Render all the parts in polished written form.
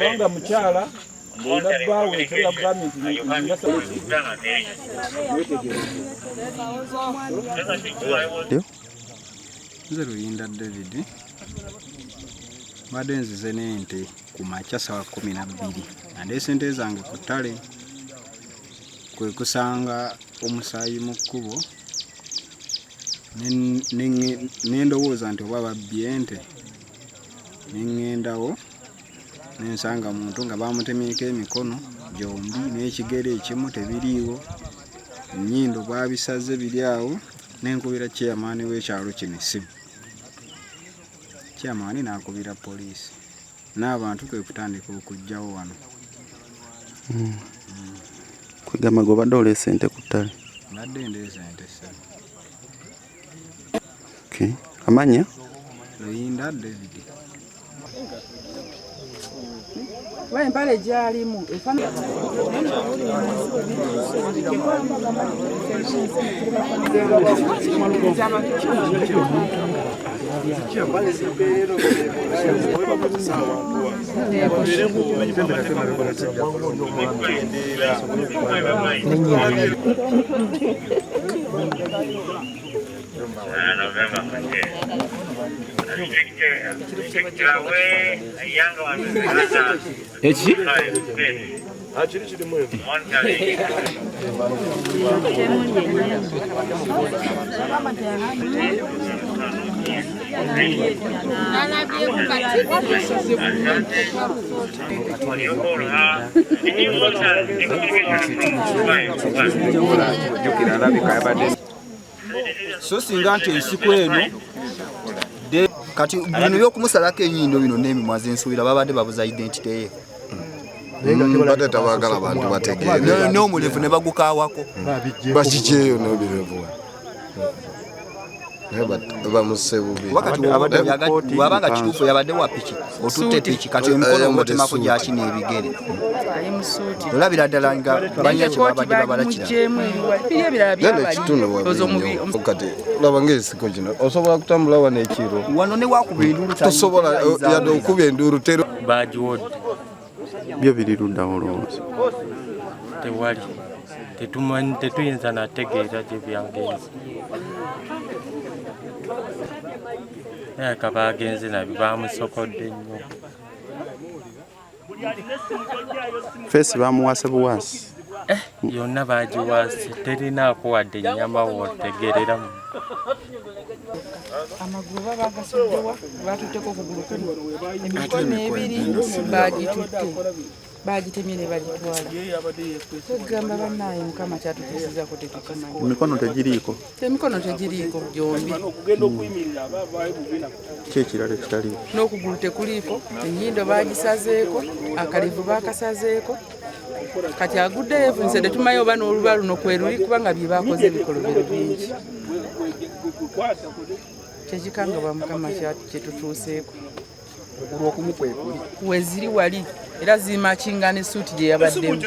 kubanga mukyala ndabbaawe ekyoya gavumenti nze Luyinda David mbadde nzize n'ente ku makya sawa 12 ande sente zange ku ttale kwe kusanga omusaayi mu kkubo nendowooza nti oba babbye ente neŋŋendawo nensanga muntu nga bamutemyeko emikono gyombi n'ekigere ekimu tebiriiwo ennyindo babisaze biri awo nenkubira chairman w'ekyalo kino essimu chairman n'akubira poliisi n'abantu kwe kutandika okujjawo wano kwegamba gwe obadde oleese ente ku ttale? Mbadde ndeese ente ssebo. Okay. Amanya? Luyinda David. Empale gyalimu Eki? So singa nti ensiko eno kati bino byokumusalako enyindo bino n'emimwa z'ensuubira babadde babuza identity ye badde tabagala abantu bategeere n'omulevu ne bagukaawako bakikyeyo n'obirevu bamusse bubi wabanga kituufu yabadde wa piki otutte piki kati emikono omutemako gyaki n'ebigere olabira ddala nga balina kyebabadde babalakiraekati laba ngaensiko kino osobola kutambula wano ekiro wano ne wakuba enduulu tosobola yadde okuba enduulu tero bagiwodde byo biri luddawo olowooza? Tewali, tetumanyi, tetuyinza nategeera gye byagenze. Naye ka baagenze nabyo baamusokodde nnyo. Feesi baamuwaase buwaasi? Yonna baagiwaase, terinaako wadde ennyama wootegereramu. amagulu bagasuddewa batutteko okugulu kuno emikono ebiri bagitutte bagitemye ne bagitwala tugamba bannaaye mukama kyatuteesezako tetukimanyi emikono tegiriiko gyombi ki ekirala ekitaliiko? n'okugulu tekuliiko ennyindo bagisazeeko akalevu bakasazeeko kati aguddeyo efunise tetumanyi oba n'oluba luno kweluli kubanga bye bakoze ebikolobero bingi kyekikanga bamukama kyetutuuseeko weziri wali era zimakinga ne suuti gye yabaddemu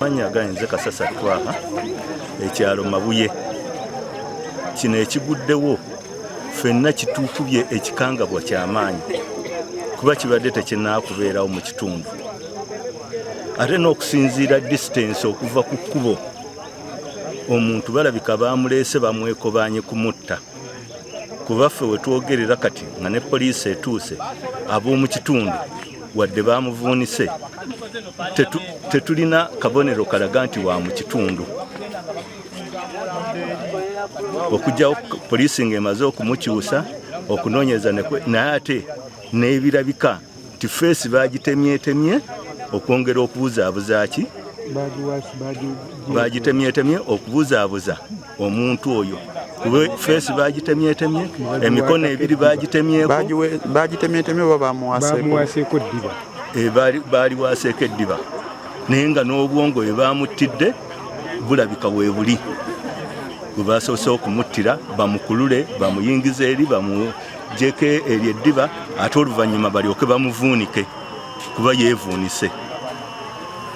manya gayinze Kasasa Twaha ekyalo Mabuye kino ekiguddewo ffenna kituukubye ekikangabwa ky'amaanyi kuba kibadde tekinaakubeerawo mu kitundu ate n'okusinziira distance okuva ku kkubo omuntu balabika baamuleese bamwekobanye kumutta kuba ffe we twogerera kati nga ne poliisi etuuse ab'omu kitundu wadde baamuvuunise tetulina kabonero kalaga nti wa mu kitundu okugyawo poliisi ng'emaze okumukyusa okunoonyeza naye ate n'ebirabika nti feesi baagitemyetemye okwongera okubuzaabuza ki bagitemyetemye okubuzaabuza omuntu oyo kuba feesi bagitemyetemye emikono ebiri bagitemyeko bagitemyetemye oba bamuwaaseeko eddiba baaliwaaseeko eddiba naye nga n'obwongo bwe baamuttidde bulabika weebuli bwe basoose okumuttira bamukulule bamuyingize eri bamugyeko eryo eddiba ate oluvannyuma balyoke bamuvuunike kuba yeevuunise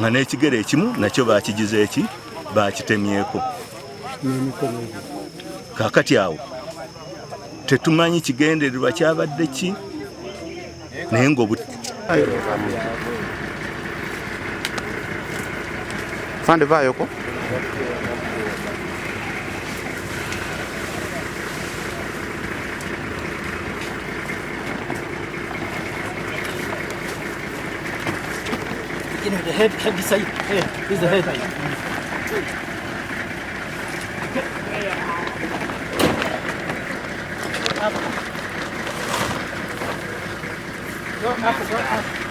nga n'ekigere ekimu nakyo baakigize eki baakitemyeko kaakati awo tetumanyi kigendererwa kyabadde ki naye nga Fande vayoko. The head side. Here, this is the head. Go up.